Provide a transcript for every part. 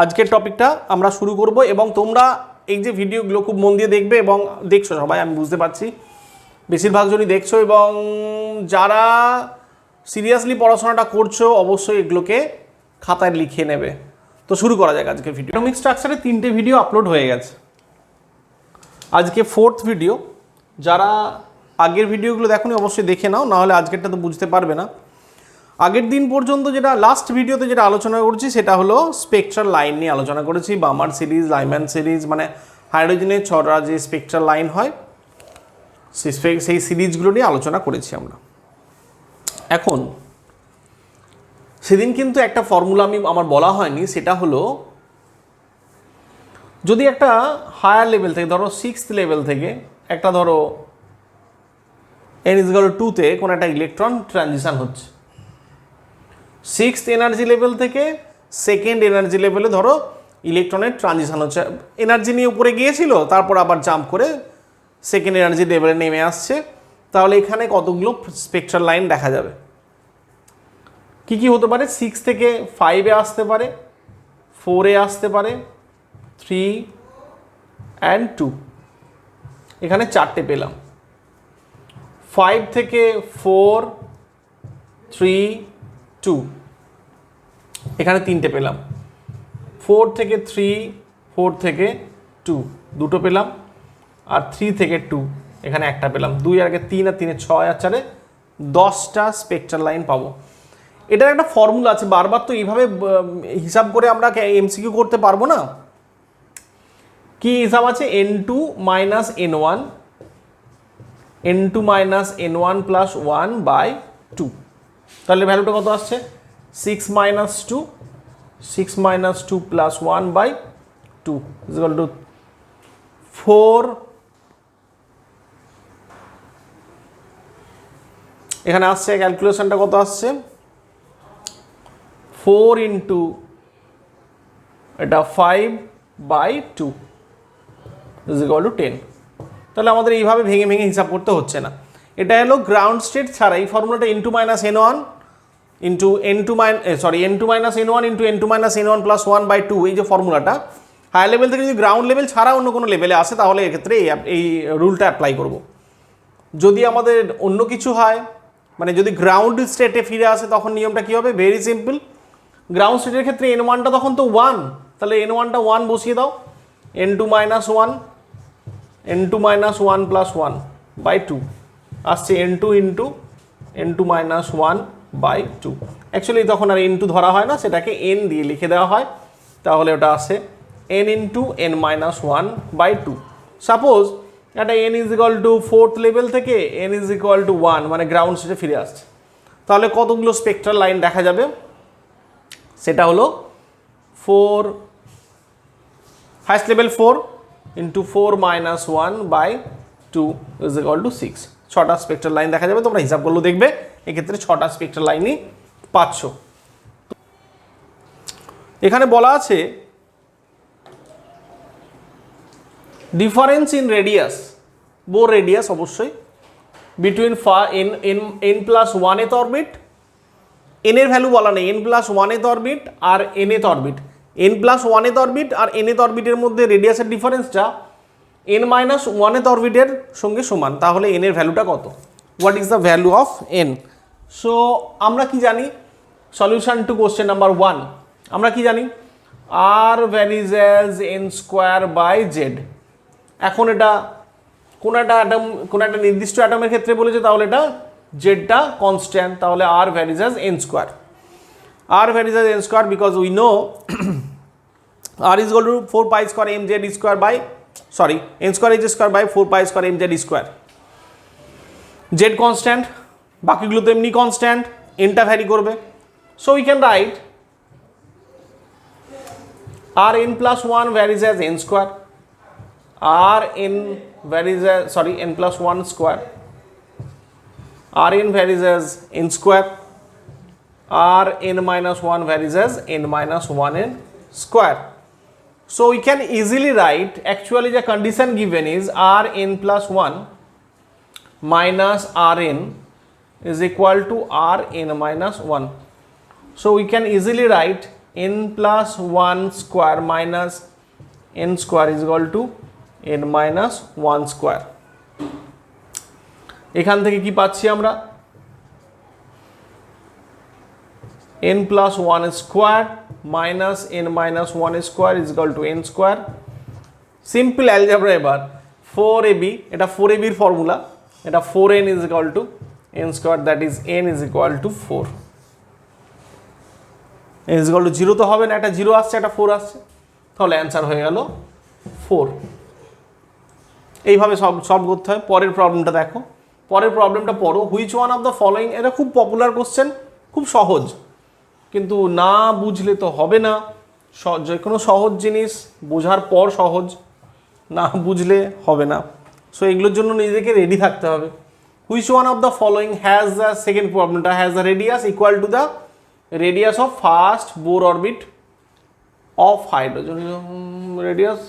আজকের টপিকটা আমরা শুরু করব এবং তোমরা এই যে ভিডিওগুলো খুব মন দিয়ে দেখবে এবং দেখছো সবাই, আমি বুঝতে পারছি বেশিরভাগ জনই দেখছো এবং যারা সিরিয়াসলি পড়াশোনাটা করছো অবশ্যই এগুলোকে খাতায় লিখে নেবে। তো শুরু করা যাক আজকে ভিডিও। অ্যাটমিক স্ট্রাকচারে 3টে ভিডিও আপলোড হয়ে গেছে, আজকে 4th ভিডিও। যারা আগের ভিডিওগুলো দেখোনি অবশ্যই দেখে নাও, নাহলে আজকেরটা তো বুঝতে পারবে না। আগের দিন পর্যন্ত যেটা লাস্ট ভিডিওতে যেটা আলোচনা করছি সেটা হলো স্পেকট্রাল লাইন নিয়ে আলোচনা করেছি। বামার সিরিজ, লাইম্যান সিরিজ, মানে হাইড্রোজেনের ছড়া যে স্পেকট্রাল লাইন হয় সেই সিরিজগুলো নিয়ে আলোচনা করেছি আমরা। এখন সেদিন কিন্তু একটা ফর্মুলা আমার বলা হয়নি, সেটা হলো যদি একটা হায়ার লেভেল থেকে, ধরো 6th লেভেল থেকে একটা, ধরো n=2 কোনো একটা ইলেকট্রন ট্রানজিশন হচ্ছে, 6th এনার্জি লেভেল থেকে 2nd এনার্জি লেভেলে ধরো ইলেকট্রনের ট্রানজিশন হচ্ছে। এনার্জি নিয়ে উপরে গিয়েছিল, তারপর আবার জাম্প করে 2nd এনার্জি লেভেলে নেমে আসছে। তাহলে এখানে কতগুলো স্পেকট্রাল লাইন দেখা যাবে? কি কি হতে পারে? 6 থেকে 5-এ আসতে পারে, 4-এ আসতে পারে, 3 and 2, এখানে 4টে পেলাম। 5 থেকে 4, 3, 2, এখানে 3টে পেলাম। 4 থেকে 3, 4 থেকে 2, 2টো পেলাম। আর 3 থেকে 2, এখানে একটা পেলাম। 2 আর 3 আর 3 6 আর 4 10টা স্পেকট্রাল লাইন পাবো। এটার একটা ফর্মুলা আছে, বারবার তো এইভাবে হিসাব করে আমরা এমসিকিউ করতে পারবো না। কি হিসাব আছে? n2 minus n1, n2 minus n1 plus 1 by 2। তাহলে ভ্যালুটা কত আসছে? 6 minus 2, 6 minus 2 plus 1 by 2 is equal to 4। এখানে আসছে ক্যালকুলেশনটা কত আসছে? 4 into এটা 5 by 2 is equal to 10। তাহলে আমাদের এইভাবে ভেঙে ভেঙে হিসাব করতে হচ্ছে না। এটা হলো গ্রাউন্ড স্টেট ছাড়া এই ফর্মুলাটা n2 minus n1 into n2 minus n1 into n2 minus n1 plus 1 by 2, এই যে ফর্মুলাটা হায়ার লেভেল থেকে যদি গ্রাউন্ড লেভেল ছাড়া অন্য কোনো লেভেলে আসে তাহলে এক্ষেত্রে এই রুলটা অ্যাপ্লাই করব। যদি আমাদের অন্য কিছু হয়, মানে যদি গ্রাউন্ড স্টেটে ফিরে আসে, তখন নিয়মটা কী হবে? Very simple. গ্রাউন্ড স্টেটের ক্ষেত্রে n1টা তখন তো 1, তাহলে n1টা 1 বসিয়ে দাও। n2 minus 1, n2 minus 1 plus 1 by 2 আসছে n2 into n2 minus 1 by 2। Actually তখন আর n2 ধরা হয় না, সেটাকে n দিয়ে লিখে দেওয়া হয়। তাহলে ওটা আসে n into n minus 1 by 2। Suppose একটা n is equal to 4th level থেকে n is equal to 1, মানে গ্রাউন্ড স্টেটে ফিরে আসছে। তাহলে কতগুলো স্পেকট্রাল লাইন দেখা যাবে? সেটা হলো 4, highest level 4 into 4 minus 1 by 2 is equal to 6। 6টা স্পেকট্রাল লাইন দেখা যাবে। তোমরা হিসাব করলেও দেখবে এক্ষেত্রে 6টা স্পেকট্রাল লাইনই পাচ্ছ। এখানে বলা আছে difference in radius, Bohr radius অবশ্যই, between n plus 1th orbit, n এর ভ্যালু বলা নেই, n প্লাস 1th অরবিট আর nth orbit. n plus 1th orbit আর nth অরবিটের মধ্যে রেডিয়াসের ডিফারেন্সটা n মাইনাস 1th অরবিটের সঙ্গে সমান। তাহলে n এর ভ্যালুটা কত? What is the value of n? So আমরা কি জানি? সলিউশন টু কোশ্চেন নাম্বার 1 আমরা কি জানি? r varies as n square by Z. এখন এটা কোন একটা নির্দিষ্ট অ্যাটমের ক্ষেত্রে বলেছে, তাহলে এটা জেডটা কনস্ট্যান্ট, তাহলে r varies as n square. r varies as n square because we know r is equal to 4 pi square mz square by n square h square by 4 pi square mz square। z constant, বাকিগুলো তো এমনি constant, nটা vary করবে। So we can right r n plus 1 varies as n square, r n varies as n plus 1 square, r n varies as n square, r n minus 1 varies as n minus 1n square। So we can easily write, actually the condition given is r n plus 1 minus r n is equal to r n minus 1. So we can easily write n plus one square minus n square is equal two n minus one square. এখান থেকে কি পাচ্ছি আমরা, n plus one square minus n minus one square is equal two n square. Simple algebra এবার 4ab, এটা 4ab এর formula, এটা 4n is equal two n square, that is n is equal two 4। n is equal two 0 তো হবে না, একটা 0 আসছে একটা 4 আসছে, তাহলে অ্যান্সার হয়ে গেল 4। এইভাবে সলভ করতে হয়। পরের প্রবলেমটা দেখো, পরের প্রবলেমটা পড়ো। Which one of the following, এটা খুব পপুলার কোশ্চেন, খুব সহজ, কিন্তু না বুঝলে তো হবে না। যে কোনো সহজ জিনিস বোঝার পর সহজ, না বুঝলে হবে না। সো এগুলোর জন্য নিজেকে রেডি থাকতে হবে। Which one of the following has the, second প্রবলেমটা, has the radius equal to the radius of first Bohr orbit of hydrogen. Radius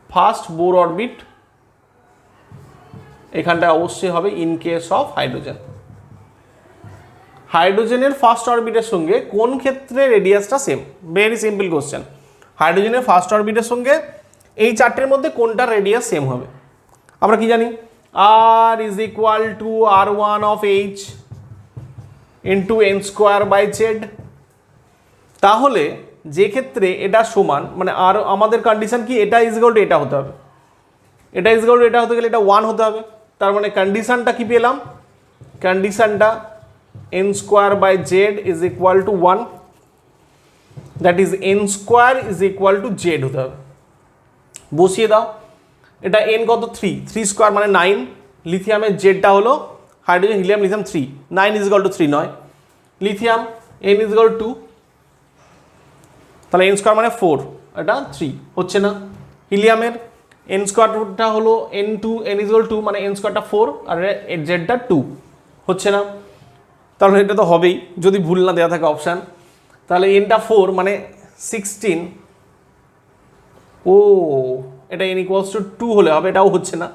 first Bohr orbit, এখানটা অবশ্যই হবে ইন কেস অফ হাইড্রোজেন। হাইড্রোজেনের ফার্স্ট অরবিটের সঙ্গে কোন ক্ষেত্রে রেডিয়াসটা সেম? Very simple question. হাইড্রোজেনের ফার্স্ট অরবিটের সঙ্গে এই চারটের মধ্যে কোনটার রেডিয়াস সেম হবে? আমরা কি জানি, r is equal to r1 of h into n square by Z. তাহলে যে ক্ষেত্রে এটা সমান, মানে আর আমাদের কন্ডিশন কি, এটা ইজ ইকুয়াল টু এটা হতে হবে, এটা ইজ ইকুয়াল টু এটা হতে গেলে এটা 1 হতে হবে। তার মানে কন্ডিশনটা কি পেলাম, কন্ডিশনটা n square by Z is equal to 1, that is n square is equal to Z হতে হবে। বসিয়ে দাও, এটা n কত 3, 3 স্কোয়ার মানে 9, লিথিয়ামের জেডটা হলো hydrogen helium lithium 3, 9 is equal to 3 নয়, lithium n is equal two 2, তাহলে n স্কোয়ার মানে 4, এটা 3 হচ্ছে না। হিলিয়ামের n স্কোয়ারটা হলো n2, n is equal two মানে n স্কোয়ারটা 4 আর জেডটা 2, হচ্ছে না। তাহলে এটা তো হবেই যদি ভুল না দেওয়া থাকে অপশান। তাহলে nটা 4 মানে 16, ও এটা n ইকুয়ালস টু 2 হলে হবে, এটাও হচ্ছে না,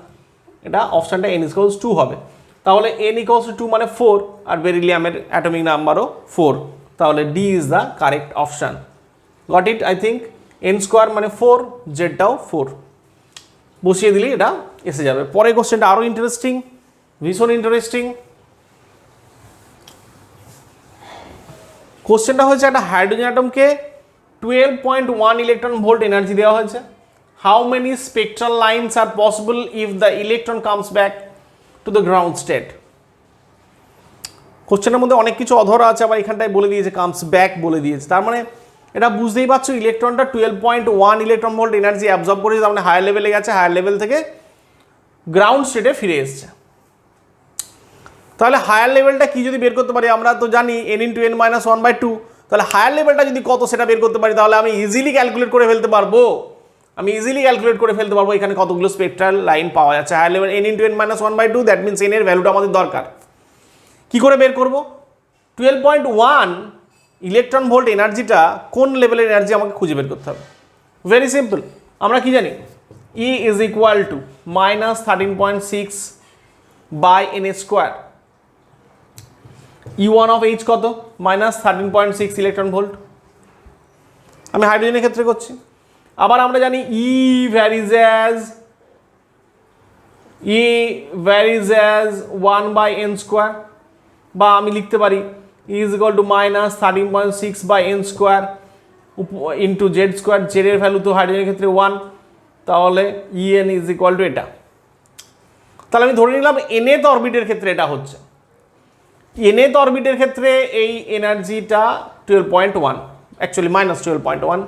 এটা অপশানটা n ইকুয়ালস 2 হবে। তাহলে n ইকুয়ালস টু 2 মানে 4, আর বেরিলিয়ামের অ্যাটমিক নাম্বারও 4, তাহলে D is the correct option. Got it I think. n square মানে 4, জেডটাও 4, বসিয়ে দিলেই এটা এসে যাবে। পরের কোশ্চেনটা আরও ইন্টারেস্টিং, ভীষণ ইন্টারেস্টিং। কোশ্চেনটা হয়েছে একটা হাইড্রোজেন অ্যাটমকে 12.1 ইলেকট্রন ভোল্ট এনার্জি দেওয়া হয়েছে। How many spectral lines are possible if the electron comes back to the ground state? কোশ্চেনের মধ্যে অনেক কিছু অধরা আছে, আবার এখানটায় বলে দিয়েছে কামস ব্যাক বলে দিয়েছে। তার মানে এটা বুঝতেই পারছো, ইলেকট্রনটা 12.1 ইলেকট্রন ভোল্ট এনার্জি অ্যাবজর্ব করেছে, তার মানে হায়ার লেভেলে গেছে, হায়ার লেভেল থেকে গ্রাউন্ড স্টেটে ফিরে এসছে। তাহলে হায়ার লেভেলটা কি যদি বের করতে পারি, আমরা তো জানি n ইন্টু n মাইনাস 1/2, তাহলে হায়ার লেভেলটা যদি কত সেটা বের করতে পারি, তাহলে আমি ইজিলি ক্যালকুলেট করে ফেলতে পারবো, এখানে কতগুলো স্পেকট্রাল লাইন পাওয়া যাচ্ছে। Higher level n into n minus 1/2, that means n এর ভ্যালুটা আমাদের দরকার। কি করে বের করব? 12.1 ইলেকট্রন ভোল্ট এনার্জিটা কোন লেভেলের এনার্জি আমাকে খুঁজে বের করতে হবে। ভেরি সিম্পল, আমরা কি জানি, E is equal to minus 13.6 by n square. E1 of H কত? Minus 13.6 electron volt. আমি হাইড্রোজেনের ক্ষেত্রে করছি। আবার আমরা জানি E varies as 1 by n square, বা আমি লিখতে পারি E is equal to minus 13.6 by n square into Z square. জেডের ভ্যালু তো হাইড্রোজেনের ক্ষেত্রে 1, তাহলে En ইজ ইকুয়াল টু এটা। তাহলে আমি ধরে নিলাম nth অরবিটের ক্ষেত্রে এটা হচ্ছে। nth অরবিটের ক্ষেত্রে এই এনার্জিটা 12.1, অ্যাকচুয়ালি মাইনাস 12.1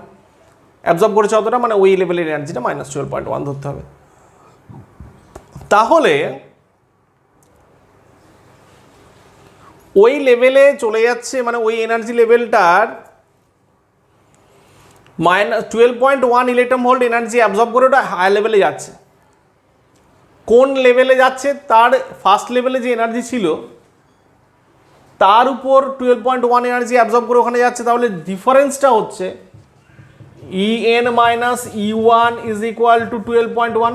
অ্যাবজর্ব করেছে অতটা, মানে ওই লেভেলের এনার্জিটা মাইনাস 12.1 ধরতে হবে। তাহলে ওই লেভেলে চলে যাচ্ছে, মানে ওই এনার্জি লেভেলটার minus 12.1 electron volt energy absorb করে ওটা হাই লেভেলে যাচ্ছে। কোন লেভেলে যাচ্ছে? তার ফার্স্ট লেভেলে যে এনার্জি ছিল তার উপর 12.1 এনার্জি অ্যাবজর্ব করে ওখানে যাচ্ছে। তাহলে ডিফারেন্সটা হচ্ছে En minus E1 is equal to 12.1।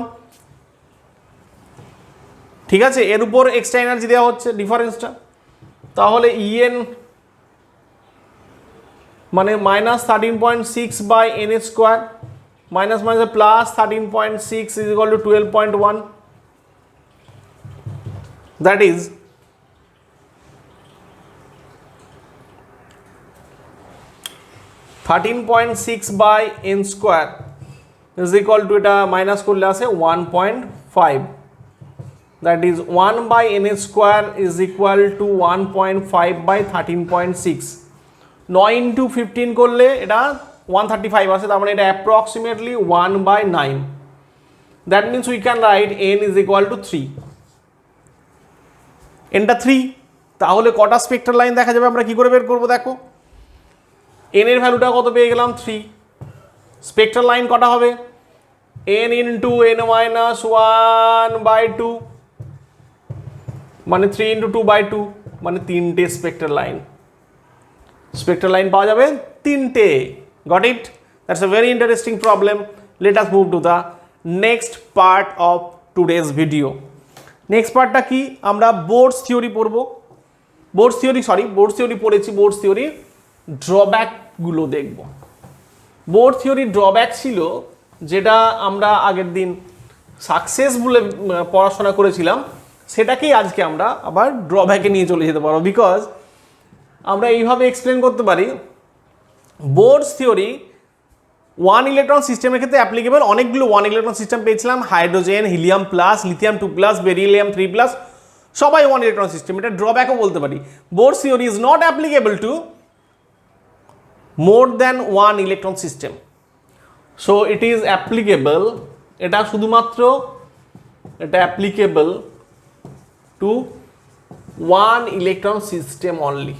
ঠিক আছে, এর উপর এক্সট্রা এনার্জি দেওয়া হচ্ছে ডিফারেন্সটা। তাহলে En মানে -13.6 by n square minus minus plus 13.6 is equal to 12.1, that is 13.6 by n square is equal to, এটা মাইনাস করলে আসে 1.5, that is 1 by n square is equal to 1.5 by 13.6, 9 into 15 করলে এটা 135 আসে, তার মানে এটা approximately 1 by 9, that means we can write n is equal to 3, nটা 3, তাহলে কটা স্পেক্ট্রাল লাইন দেখা যাবে আমরা কি করে বের করবো? দেখো n এর ভ্যালুটা কত পেয়ে গেলাম 3, স্পেক্ট্রাল লাইন কটা হবে n into n minus 1 by 2 মানে 3 ইন্টু 2 বাই 2 মানে 3টে স্পেক্ট্রাল লাইন, স্পেক্ট্রাল লাইন পাওয়া যাবে 3টে। Got it? That's a very interesting problem. Let us move to the next part of today's video. Next পার্টটা কি? আমরা বোর্ডস থিওরি পড়বো। বোর্ডস থিওরি পড়েছি, বোর্ডস থিওরির ড্রব্যাকগুলো দেখব। বোর্ড থিওরির ড্রব্যাক ছিল যেটা আমরা আগের দিন সাকসেস বলে পড়াশোনা করেছিলাম, সেটাকেই আজকে আমরা আবার ড্রব্যাকে নিয়ে চলে যেতে পারবো। বিকজ আমরা এইভাবে এক্সপ্লেন করতে পারি, বোর্ডস থিওরি 1 ইলেকট্রন সিস্টেমের ক্ষেত্রে অ্যাপ্লিকেবল। অনেকগুলো 1 ইলেকট্রন সিস্টেম পেয়েছিলাম, hydrogen, helium plus, lithium 2+, beryllium 3+, সবাই 1 ইলেকট্রন সিস্টেম। এটা ড্রব্যাকও বলতে পারি। Boards theory is not applicable to more than 1 electron system, so it is applicable, এটা শুধুমাত্র এটা applicable to 1 electron system only।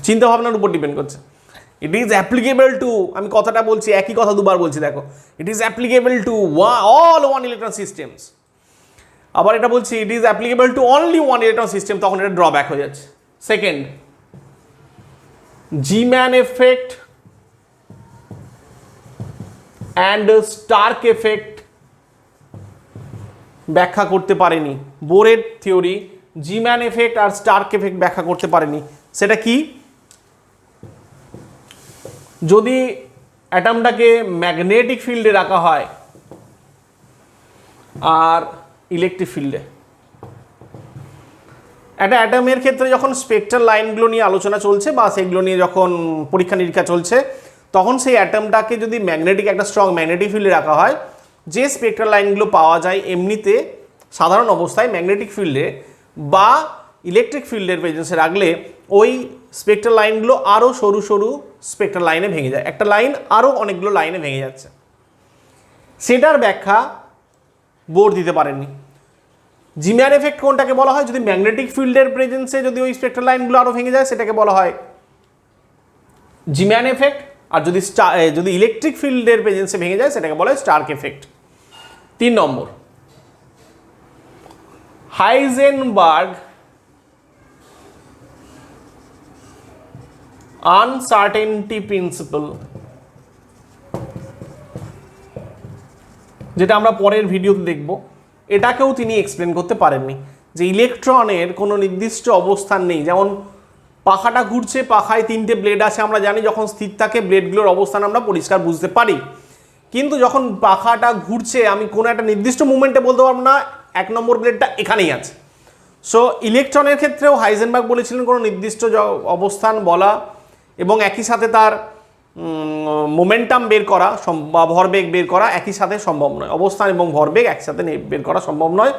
চিন্তা ভাবনার উপর ডিপেন্ড করছে। ইট ইজ অ্যাপ্লিকেবল টু, আমি কথাটা বলছি একই কথা দুবার বলছি, দেখো it is applicable to all 1 electron systems. আবার এটা বলছি it is applicable to only 1 electron system, তখন এটা ড্রব্যাক হয়ে যাচ্ছে। Second, G-Man effect and Stark effect ব্যাখ্যা করতে পারেনি বোরের থিওরি। G-Man effect আর Stark effect ব্যাখ্যা করতে পারেনি। সেটা কি? যদি অ্যাটমটাকে ম্যাগনেটিক ফিল্ডে রাখা হয় আর ইলেকট্রিক ফিল্ডে, একটা অ্যাটমের ক্ষেত্রে যখন স্পেকট্রাল লাইনগুলো নিয়ে আলোচনা চলছে বা সেগুলো নিয়ে যখন পরীক্ষা নিরীক্ষা চলছে, তখন সেই অ্যাটমটাকে যদি ম্যাগনেটিক একটা স্ট্রং ম্যাগনেটিক ফিল্ডে রাখা হয়, যে স্পেকট্রাল লাইনগুলো পাওয়া যায় এমনিতে সাধারণ অবস্থায় ম্যাগনেটিক ফিল্ডে বা ইলেকট্রিক ফিল্ডের প্রেজেন্সে রাখলে ওই স্পেকট্রাল লাইনগুলো আরও সরু সরু স্পেকট্রাল লাইনে ভেঙে যায়, একটা লাইন আরও অনেকগুলো লাইনে ভেঙে যাচ্ছে। সেটার ব্যাখ্যা বোর দিতে পারেননি। জিম্যান এফেক্ট কোনটাকে বলা হয়? যদি ম্যাগনেটিক ফিল্ডের প্রেজেন্সে যদি ওই স্পেকট্রাল লাইনগুলো আরও ভেঙে যায় সেটাকে বলা হয় জিম্যান এফেক্ট, আর যদি ইলেকট্রিক ফিল্ডের প্রেজেন্সে ভেঙে যায় সেটাকে বলা হয় স্টার্ক এফেক্ট। 3 নম্বর, হাইজেনবার্গ আনসার্টেনটি প্রিন্সিপাল, যেটা আমরা পরের ভিডিওতে দেখব, এটাকেও তিনি এক্সপ্লেন করতে পারেননি যে ইলেকট্রনের কোনো নির্দিষ্ট অবস্থান নেই। যেমন পাখাটা ঘুরছে, পাখায় 3টে ব্লেড আছে, আমরা জানি যখন স্থির থাকে ব্লেডগুলোর অবস্থান আমরা পরিষ্কার বুঝতে পারি, কিন্তু যখন পাখাটা ঘুরছে আমি কোনো একটা নির্দিষ্ট মুভমেন্টে বলতে পারবো না 1 নম্বর ব্লেডটা এখানেই আছে। সো ইলেকট্রনের ক্ষেত্রেও হাইজেনবার্গ বলেছিলেন কোনো নির্দিষ্ট অবস্থান বলা এবং একই সাথে তার মোমেন্টাম বের করা বা ভরবেগ বের করা একই সাথে সম্ভব নয়। অবস্থান এবং ভরবেগ একসাথে বের করা সম্ভব নয়,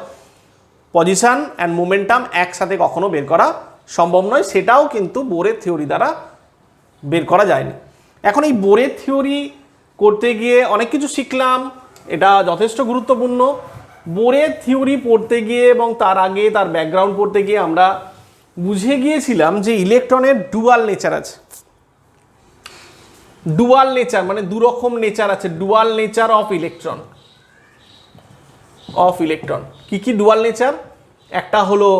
পজিশন অ্যান্ড মোমেন্টাম একসাথে কখনো বের করা সম্ভব নয়, সেটাও কিন্তু বোরের থিওরি দ্বারা বের করা যায়নি। এখন এই বোরের থিওরি করতে গিয়ে অনেক কিছু শিখলাম, এটা যথেষ্ট গুরুত্বপূর্ণ। বোরের থিওরি পড়তে গিয়ে এবং তার আগে তার ব্যাকগ্রাউন্ড পড়তে গিয়ে আমরা বুঝে গিয়েছিলাম যে ইলেকট্রনের ডুয়াল নেচার আছে। ডুয়াল নেচার মানে দুরকম নেচার আছে, ডুয়াল নেচার অফ ইলেকট্রন। কি কি ডুয়াল নেচার? একটা হলো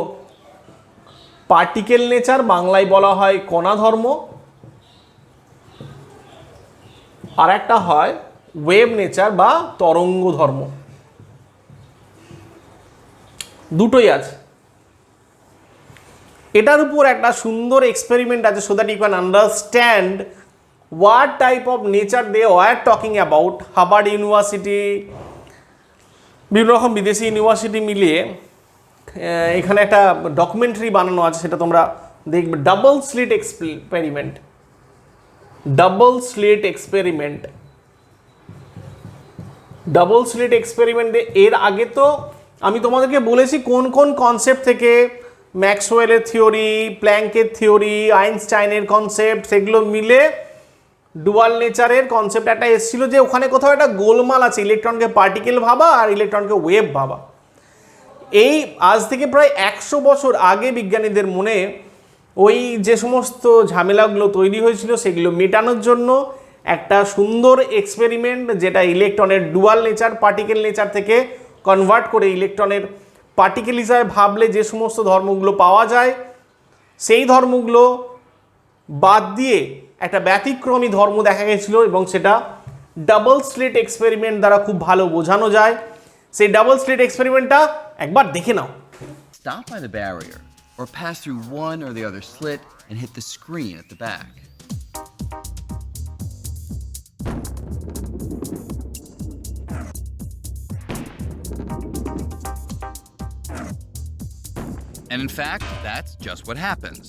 পার্টিকেল নেচার, বাংলায় বলা হয় কণা ধর্ম, আর একটা হয় ওয়েভ নেচার বা তরঙ্গ ধর্ম। দুটোই আছে। এটার উপর একটা সুন্দর এক্সপেরিমেন্ট আছে, so that you can understand what type of nature they were talking about. Harvard University, বিভিন্ন রকম বিদেশি ইউনিভার্সিটি মিলিয়ে এখানে একটা ডকুমেন্টারি বানানো আছে, সেটা তোমরা দেখবে। Double slit experiment, double slit experiment, double slit এক্সপেরিমেন্টে এর আগে তো আমি তোমাদেরকে বলেছি কোন কোন কনসেপ্ট থেকে, ম্যাক্সওয়েলের থিওরি, প্ল্যাঙ্কের থিওরি, আইনস্টাইনের কনসেপ্ট, সেগুলো মিলে ডুয়াল নেচারের কনসেপ্ট একটা এসেছিল, যে ওখানে কোথাও একটা গোলমাল আছে, ইলেকট্রনকে পার্টিকেল ভাবা আর ইলেকট্রনকে ওয়েভ ভাবা। এই আজ থেকে প্রায় 100 বছর আগে বিজ্ঞানীদের মনে ওই যে সমস্ত ঝামেলাগুলো তৈরি হয়েছিল সেগুলো মেটানোর জন্য একটা সুন্দর এক্সপেরিমেন্ট, যেটা ইলেকট্রনের ডুয়াল নেচার, পার্টিকেল নেচার থেকে কনভার্ট করে ইলেকট্রনের পার্টিকেল হিসাবে ভাবলে যে সমস্ত ধর্মগুলো পাওয়া যায়, সেই ধর্মগুলো বাদ দিয়ে একটা ব্যতিক্রমী ধর্ম দেখা গেছিল, এবং সেটা ডাবল স্লিট এক্সপেরিমেন্ট দ্বারা খুব ভালো বোঝানো যায়। সেই ডাবল স্লিট এক্সপেরিমেন্টটা একবার দেখে নাও। Stop by the barrier or pass through one or the other slit and hit the screen at the back. And in fact, that's just what happens.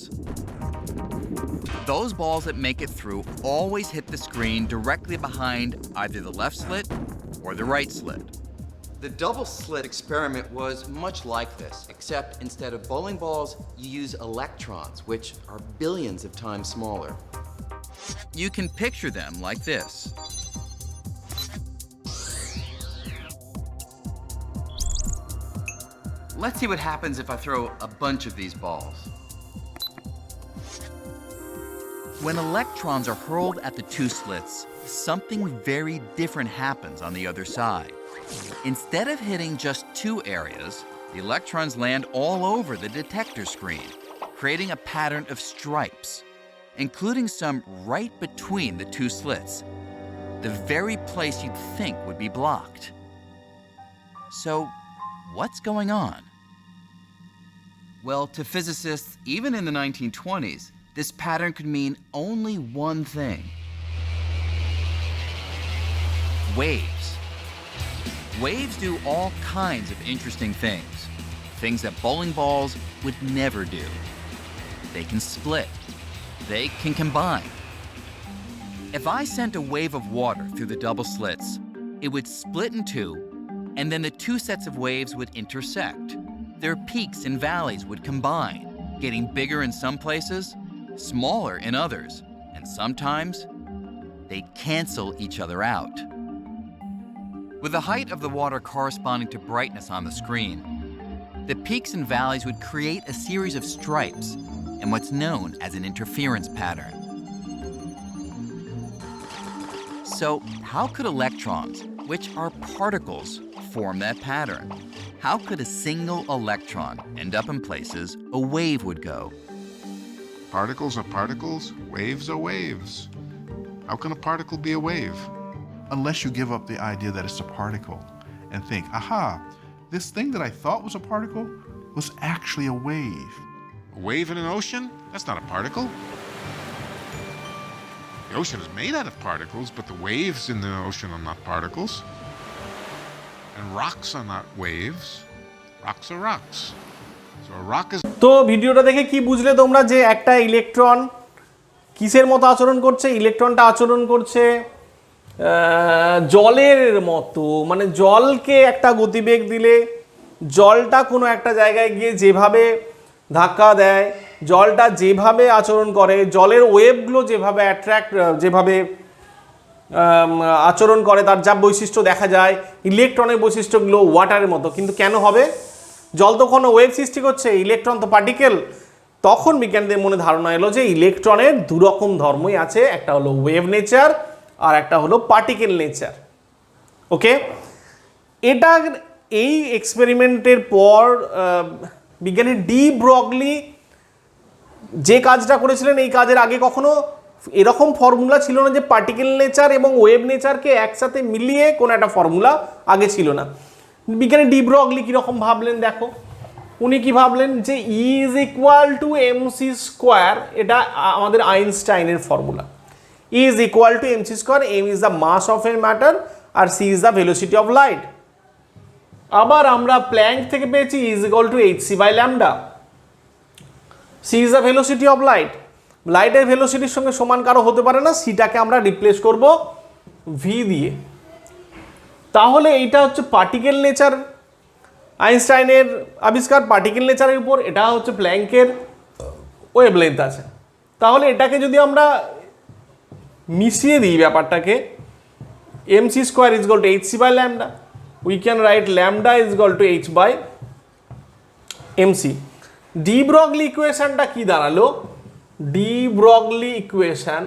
Those balls that make it through always hit the screen directly behind either the left slit or the right slit. The double slit experiment was much like this, except instead of bowling balls, you use electrons, which are billions of times smaller. You can picture them like this. Let's see what happens if I throw a bunch of these balls. When electrons are hurled at the two slits, something very different happens on the other side. Instead of hitting just two areas, the electrons land all over the detector screen, creating a pattern of stripes, including some right between the two slits, the very place you'd think would be blocked. So, what's going on? Well, to physicists, even in the 1920s, this pattern could mean only one thing: waves. Waves do all kinds of interesting things, things that bowling balls would never do. They can split. They can combine. If I sent a wave of water through the double slits, it would split in two, and then the two sets of waves would intersect. Their peaks and valleys would combine, getting bigger in some places, smaller in others, and sometimes they'd cancel each other out. With the height of the water corresponding to brightness on the screen, the peaks and valleys would create a series of stripes in what's known as an interference pattern. So, how could electrons, which are particles, form that pattern? How could a single electron end up in places a wave would go? Particles are particles, waves are waves. How can a particle be a wave? Unless you give up the idea that it's a particle and think, aha, this thing that I thought was a particle was actually a wave. A wave in an ocean? That's not a particle. The ocean is made out of particles, but the waves in the ocean are not particles. And rocks are not waves. Rocks are rocks. So a rock is... তো ভিডিওটা দেখে কি বুঝলে তোমরা, যে একটা electron কিসের মতো আচরণ করছে? ইলেকট্রনটা আচরণ করছে জলের মতো। মানে জলকে একটা গতিবেগ দিলে জলটা কোনো একটা জায়গায় গিয়ে যেভাবে ধাক্কা দেয়, জলটা যেভাবে আচরণ করে, জলের ওয়েভগুলো যেভাবে যেভাবে আচরণ করে, তার যা বৈশিষ্ট্য দেখা যায়, ইলেকট্রনের বৈশিষ্ট্যগুলো ওয়াটারের মতো। কিন্তু কেন হবে? জল তো কোনো ওয়েভ সৃষ্টি করছে, ইলেকট্রন তো পার্টিকেল। তখন বিজ্ঞানীদের মনে ধারণা এলো যে ইলেকট্রনের দুরকম ধর্মই আছে, একটা হলো ওয়েভ নেচার আর একটা হলো পার্টিকেল নেচার। ওকে, এটা এই এক্সপেরিমেন্টের পর বিজ্ঞানী ডি ব্রগলি যে কাজটা করেছিলেন, এই কাজের আগে কখনো এরকম ফর্মুলা ছিল না যে পার্টিকেল নেচার এবং ওয়েভ নেচারকে একসাথে মিলিয়ে কোনো একটা ফর্মুলা আগে ছিল না। বিজ্ঞানী ডি ব্রগলি কীরকম ভাবলেন দেখো। উনি কি ভাবলেন যে E is equal to MC square, এটা আমাদের আইনস্টাইনের formula. E is equal to MC square, M is the mass of a matter আর C is the velocity of light. আবার আমরা প্ল্যাঙ্ক থেকে পেয়েছি is equal to H C by lambda. C is the velocity of light, লাইটের ভেলোসিটির সঙ্গে সমান কারো হতে পারে না, সিটাকে আমরা রিপ্লেস করব ভি দিয়ে। তাহলে এইটা হচ্ছে পার্টিকেল নেচার, আইনস্টাইনের আবিষ্কার পার্টিকেল নেচারের উপর, এটা হচ্ছে প্ল্যাঙ্কের ওয়েভলেন্থ আছে। তাহলে এটাকে যদি আমরা মিশিয়ে দিই ব্যাপারটাকে, MC square is equal to H C by lambda, we can write lambda is equal to H by MC. De Broglie ইকুয়েশনটা কি দাঁড়ালো? De Broglie equation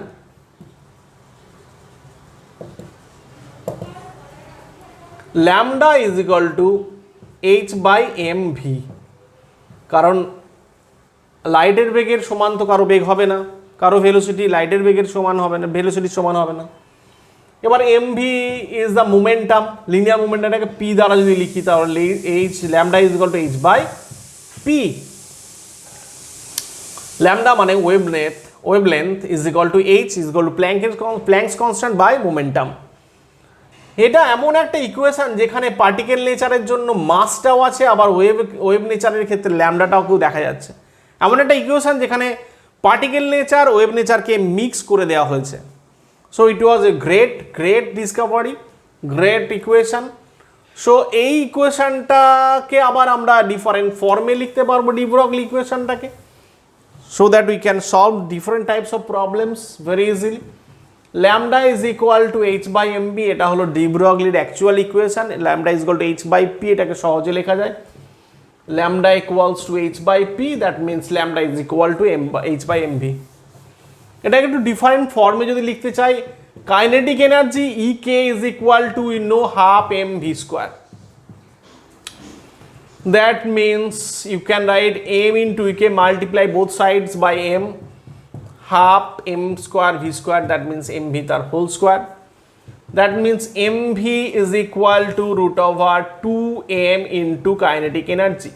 lambda is equal to H by M V, কারণ লাইটের বেগের সমান তো কারো বেগ হবে না, কারো ভেলোসিটি লাইটের বেগের সমান হবে না, ভেলোসিটির সমান হবে না। এবার M V is the momentum, linear মোমেন্টামটাকে পি দ্বারা যদি লিখি তাহলে H lambda is equal to H by P. Lambda মানে wavelength is equal to H is equal to Planck's constant by momentum. এটা এমন একটা ইকুয়েশন যেখানে পার্টিকেল নেচারের জন্য মাসটাও আছে, আবার ওয়েভ নেচারের ক্ষেত্রে ল্যামডাটাও কেউ দেখা যাচ্ছে। এমন একটা ইকুয়েশন যেখানে পার্টিকেল নেচার ওয়েভ নেচারকে মিক্স করে দেওয়া হয়েছে। So it was a great discovery, great equation. So এই ইকুয়েশনটাকে আবার আমরা ডিফারেন্ট ফর্মে লিখতে পারবো, ডি ব্রগলি ইকুয়েশনটাকে, so that we can solve different types of problems very easily. Lambda is equal to h by mb, এটা হলো ডি ব্রগলির actual equation. lambda is equal to h by p, এটাকে সহজে লেখা যায় lambda equals to h by p, that means lambda is equal to h by mv। এটাকে একটু different ফর্মে যদি লিখতে চাই, kinetic energy ek is equal to we know half mv square. That means you can write m into ek, multiply both sides by m, half m square v square, that means mv tar whole square. That means mv is equal to root over 2m into kinetic energy.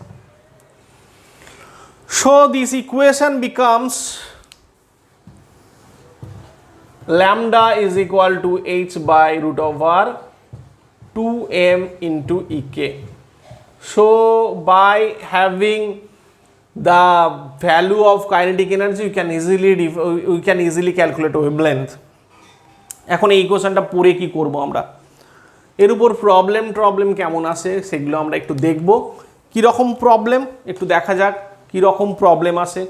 So this equation becomes lambda is equal to h by root over 2m into ek. So by having the value of kinetic energy we can easily calculate wavelength. এখন এই ইকুয়েশনটা পড়ে কি করব আমরা, এর উপর problem কেমন আসে সেগুলো আমরা একটু দেখব। কি রকম প্রবলেম একটু দেখা যাক, কি রকম প্রবলেম আসে।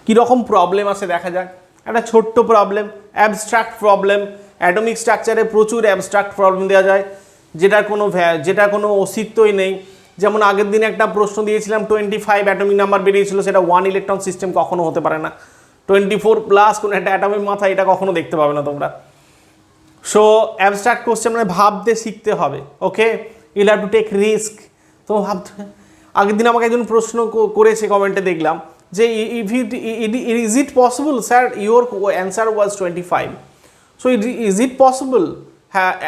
কি রকম প্রবলেম আসে দেখা যাক। একটা ছোট্ট প্রবলেম, অ্যাবস্ট্রাক্ট প্রবলেম। অ্যাটমিক স্ট্রাকচারে প্রচুর অ্যাবস্ট্রাক্ট প্রবলেম দেওয়া যায় যেটার কোনো অস্তিত্বই নেই। যেমন আগের দিন একটা প্রশ্ন দিয়েছিলাম 25 অ্যাটমিক নাম্বার বেরিয়েছিল, সেটা 1 ইলেকট্রন সিস্টেম কখনো হতে পারে না। 24 প্লাস কোনো একটা অ্যাটমের মাথা, এটা কখনো দেখতে পাবে না তোমরা। সো অ্যাবস্ট্রাক্ট কোশ্চেন মানে ভাবতে শিখতে হবে, okay, you'll have to take risk. তো ভাবতে, আগের দিন আমাকে একজন প্রশ্ন করেছে কমেন্টে দেখলাম যে is it possible sir, your answer was 25, so is it possible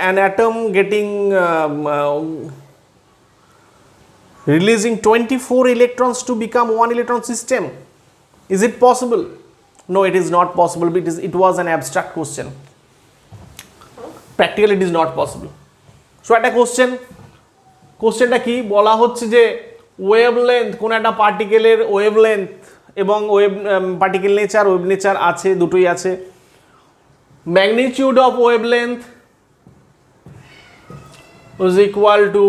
an atom getting releasing 24 electrons to become 1 electron system? Is it possible? No, it is not possible, because it was an abstract question. Practically it is not possible. So একটা কোশ্চেনটা কি বলা হচ্ছে যে wavelength, কোন একটা পার্টিকেলের wavelength এবং পার্টিকেল নেচার ওয়েভ নেচার আছে, দুটোই আছে। Magnitude of wavelength is equal to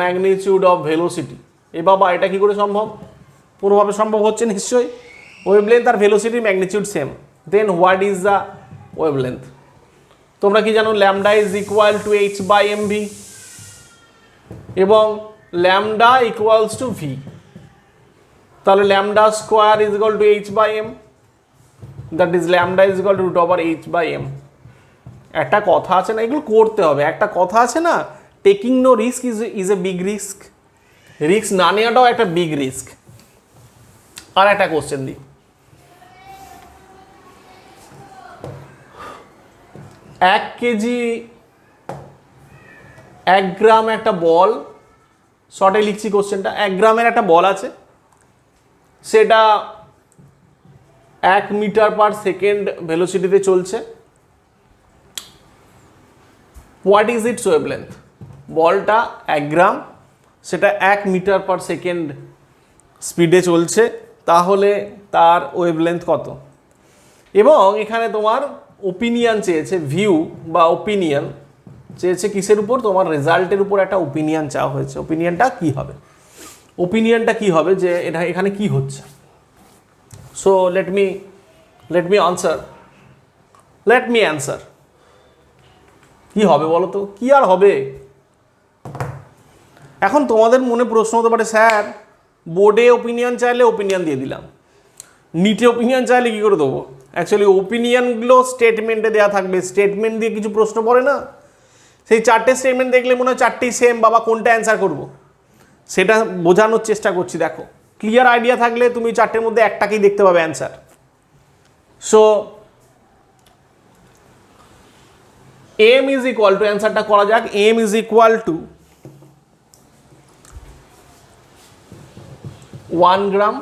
magnitude of velocity. এ বাবা, এটা কি করে সম্ভব? পুরোভাবে সম্ভব হচ্ছে নিশ্চয়ই। ওয়েভলেন্থ আর ভেলোসিটির magnitude same, then what is the wavelength? তোমরা কি জানো? Lambda is equal to H by M V, এবং ল্যামডা ইকুয়ালস টু ভি। তাহলে lambda square is equal to H by M, that is lambda is equal to root over H by M. একটা কথা আছে না, এগুলো করতে হবে। একটা কথা আছে না, taking no risk is a big risk. Risk না নেওয়াটাও একটা বিগ রিস্ক। আর একটা কোশ্চেন দিই, 1 কেজি 1 গ্রাম একটা বল, শর্টে লিখছি কোশ্চেনটা, 1 গ্রামের একটা বল আছে, সেটা 1 মিটার পার সেকেন্ড ভেলোসিটিতে চলছে। What is it's wavelength? বলটা 1 গ্রাম, সেটা 1 মিটার পার সেকেন্ড স্পিডে চলছে, তাহলে তার ওয়েভলেন্থ কত? এবং এখানে তোমার ওপিনিয়ন চেয়েছে, ভিউ বা ওপিনিয়ন চেয়েছে কিসের উপর? তোমার রেজাল্টের উপর একটা ওপিনিয়ন চাওয়া হয়েছে। ওপিনিয়নটা কি হবে? ওপিনিয়নটা কি হবে যে এটা এখানে কি হচ্ছে? So let me answer. কি হবে বলো তো? কি আর হবে? এখন তোমাদের মনে প্রশ্ন হতে পারে, স্যার বোর্ডে ওপিনিয়ন চাইলে ওপিনিয়ন দিয়ে দিলাম, নিটে ওপিনিয়ন চাইলে কী করে দেবো? অ্যাকচুয়ালি ওপিনিয়নগুলো স্টেটমেন্টে দেওয়া থাকবে, স্টেটমেন্ট দিয়ে কিছু প্রশ্ন পড়ে না, সেই 4টে স্টেটমেন্ট দেখলে মনে হয় 4টেই সেম, বাবা কোনটা অ্যান্সার করবো সেটা বোঝানোর চেষ্টা করছি। দেখো, ক্লিয়ার আইডিয়া থাকলে তুমি 4টের মধ্যে একটাকেই দেখতে পাবে answer. So M is equal to, অ্যান্সারটা করা যাক, M is equal to 1 gram,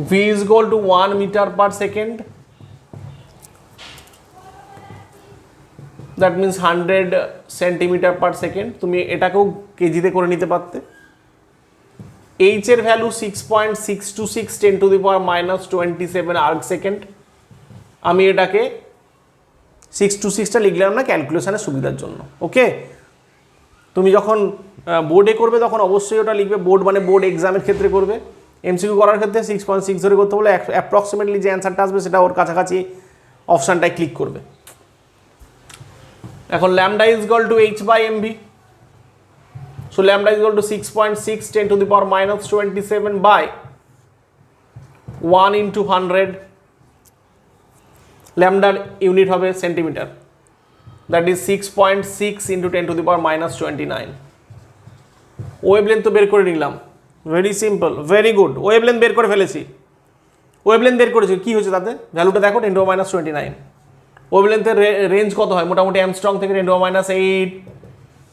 v is equal to 1 meter per second, that means 100 centimeter per second। তুমি এটাকেও কেজিতে করে নিতে পারতে। h এর value 6.626 10 to the power minus 27 arc second। আমি এটাকে 626টা লিখলাম না ক্যালকুলেশনের সুবিধার জন্য। ওকে, তুমি যখন বোর্ডে করবে তখন অবশ্যই ওটা লিখবে, বোর্ড মানে বোর্ড এক্সামের ক্ষেত্রে করবে। এমসিকিউ করার ক্ষেত্রে 6.6 ধরে করতে বলে অ্যাপ্রক্সিমেটলি যে অ্যান্সারটা আসবে সেটা ওর কাছাকাছি অপশানটায় ক্লিক করবে। এখন lambda is equal to h by mv, so lambda is equal to 6.6 10 to the power minus 27 by 1 into 100, ল্যামডার ইউনিট হবে centimetre, that is 6.6 into 10 to the power minus 29। Wavelength তো বের করে নিলাম, very simple, very good, wavelength বের করে ফেলেছি। Wavelength বের করেছি, কী হয়েছে তাতে? ভ্যালুটা দেখো, 10 to the minus 29। ওয়েভলেন্থের রেঞ্জ কত হয়? মোটামুটি অ্যামস্ট্রং থেকে 10 to the minus 8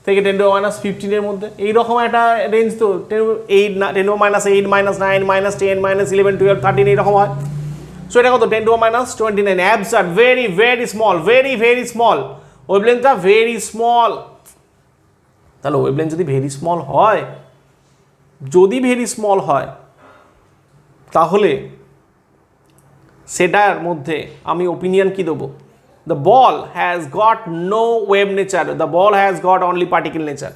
থেকে 10 to the minus 15 এর মধ্যে, এইরকম একটা রেঞ্জ তো। 10 to the minus 8 minus 9 minus 10 minus 11 12 13 এইরকম হয়। সো এটা কত? 10 to the minus 29। Absurd, very very small, very very small, ওয়েভলেন্থটা ভেরি স্মল। তাহলে ওয়েভলেন্থ যদি ভেরি স্মল হয়, তাহলে সেটার মধ্যে আমি ওপিনিয়ন কি দেবো? The ball has got no wave nature, the ball has got only particle nature.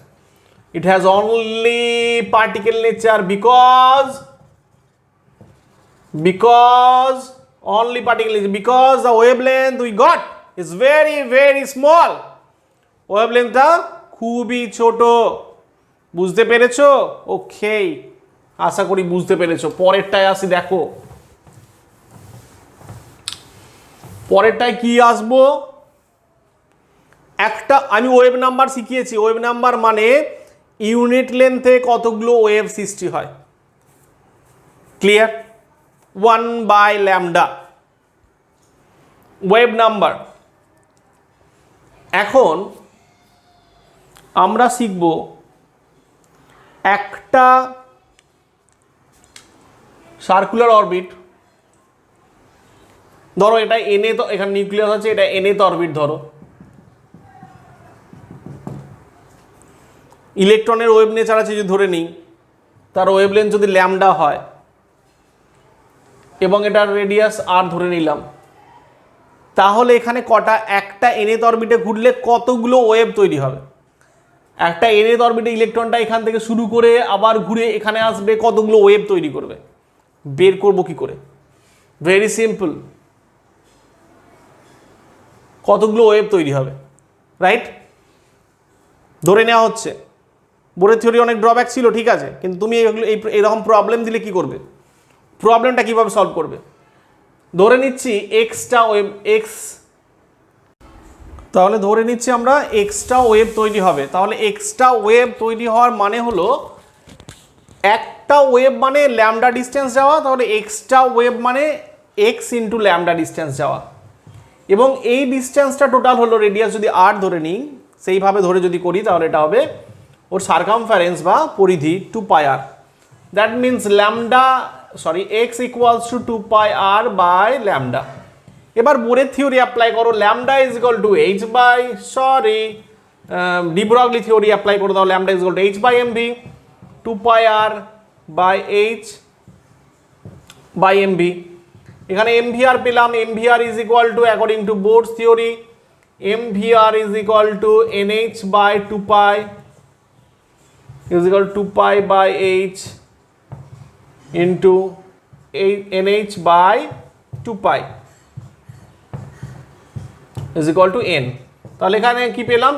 It has only particle nature because only particle nature, because the wavelength we got is very very small। ওয়েভলেন্থটা খুবই ছোট। বুঝতে পেরেছো? ওকে, আশা করি বুঝতে পেরেছো। পরেরটায় আসি, দেখো পরেরটায় কি আসবো। একটা আমি ওয়েভ নাম্বার শিখিয়েছি, ওয়েভ নাম্বার মানে ইউনিট লেন্থে কতগুলো ওয়েভ সৃষ্টি হয়। Clear? 1 by lambda wave number. এখন আমরা শিখব একটা সার্কুলার অরবিট, ধরো এটা এনে, তো এখানে নিউক্লিয়াস আছে, এটা এনএত অরবিট ধরো। ইলেকট্রনের ওয়েভ নেচার আছে যদি ধরে নিই, তার ওয়েভলেন্থ যদি ল্যামডা হয় এবং এটার রেডিয়াস আর ধরে নিলাম, তাহলে এখানে কটা, একটা এনএত অরবিটে ঘুরলে কতগুলো ওয়েভ তৈরি হবে? একটা এনএত অরবিটে ইলেকট্রনটা এখান থেকে শুরু করে আবার ঘুরে এখানে আসবে, কতগুলো ওয়েভ তৈরি করবে? বের করব কি করে? ভেরি সিম্পল, কতগুলো ওয়েভ তৈরি হবে, রাইট? ধরে নেওয়া হচ্ছে। বোরের থিওরি অনেক ড্রব্যাক ছিল, ঠিক আছে, কিন্তু তুমি এইরকম প্রবলেম দিলে কি করবে? প্রবলেমটা কিভাবে সলভ করবে? ধরে নিচ্ছি এক্সটা ওয়েভ, তাহলে ধরে নিচ্ছি আমরা এক্সট্রা ওয়েভ তৈরি হবে। তাহলে এক্সট্রা ওয়েভ তৈরি হওয়ার মানে হলো, একটা ওয়েভ মানে ল্যামডা ডিস্টেন্স যাওয়া, তাহলে এক্সট্রা ওয়েভ মানে এক্স ইন্টু ল্যামডা ডিস্টেন্স যাওয়া, এবং এই ডিস্টেন্সটা টোটাল হলো, রেডিয়াস যদি আর ধরে নিই সেইভাবে ধরে যদি করি তাহলে এটা হবে ওর সার্কামফারেন্স বা পরিধি 2πr। That means x equals to 2πr by lambda. এবার বোরের থিওরি অ্যাপ্লাই করো, lambda is equal to de Broglie theory apply করে দাও, lambda is equal to h/mv, 2πr by h/mv। এখানে mvr পেলাম, mvr is equal to according to Bohr's theory mvr is equal to nh by 2π is equal to 2π by h into nh by 2π is equal to n। তাহলে এখানে কি পেলাম,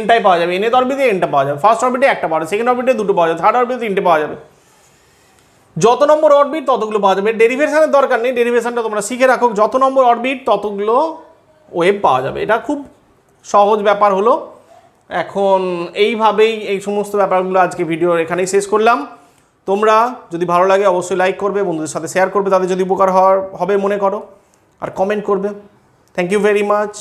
nটাই পাওয়া যাবে, nth অরবিটে nটা পাওয়া যাবে, ফার্স্ট অরবিটে একটা পাওয়া যাবে, সেকেন্ড অরবিটে দুটো পাওয়া যাবে, থার্ড অরবিটে তিনটে পাওয়া যাবে। যত নম্বর অরবিট ততগুলো পাওয়া যাবে, ডেরিভেশনের দরকার নেই, ডেরিভেশনটা তোমরা শিখে রাখো, যত নম্বর অরবিট ততগুলো ওয়েভ পাওয়া যাবে। এটা খুব সহজ ব্যাপার হলো। এখন এইভাবেই এই সমস্ত ব্যাপারগুলো আজকে ভিডিও এখানেই শেষ করলাম। তোমরা যদি ভালো লাগে অবশ্যই লাইক করবে, বন্ধুদের সাথে শেয়ার করবে, তাদের যদি উপকার হবে মনে করো, আর কমেন্ট করবে। Thank you very much.